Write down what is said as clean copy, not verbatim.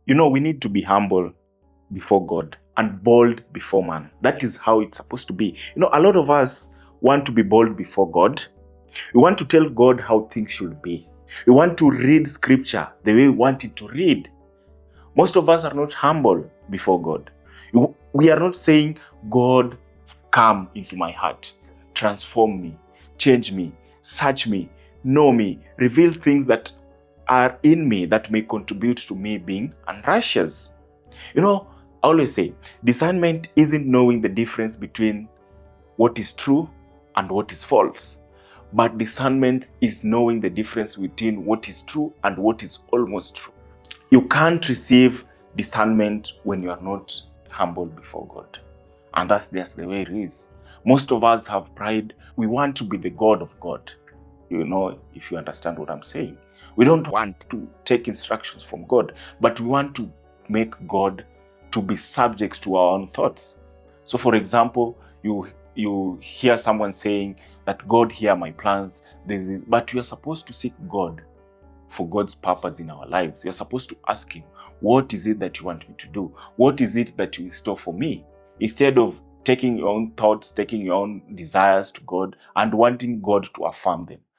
We need to be humble before God and bold before man. That is how it's supposed to be. A lot of us want to be bold before God. We want to tell God how things should be. We want to read scripture the way we want it to read. Most of us are not humble before God. We are not saying, God, come into my heart, transform me, change me, search me, know me, reveal things that are in me that may contribute to me being unrighteous. I always say, discernment isn't knowing the difference between what is true and what is false. But discernment is knowing the difference between what is true and what is almost true. You can't receive discernment when you are not humble before God. And that's just the way it is. Most of us have pride. We want to be the God of God. If you understand what I'm saying. We don't want to take instructions from God, but we want to make God to be subject to our own thoughts. So for example, you hear someone saying that God hear my plans, but we are supposed to seek God for God's purpose in our lives. We are supposed to ask Him, what is it that you want me to do? What is it that you store for me? Instead of taking your own thoughts, taking your own desires to God and wanting God to affirm them.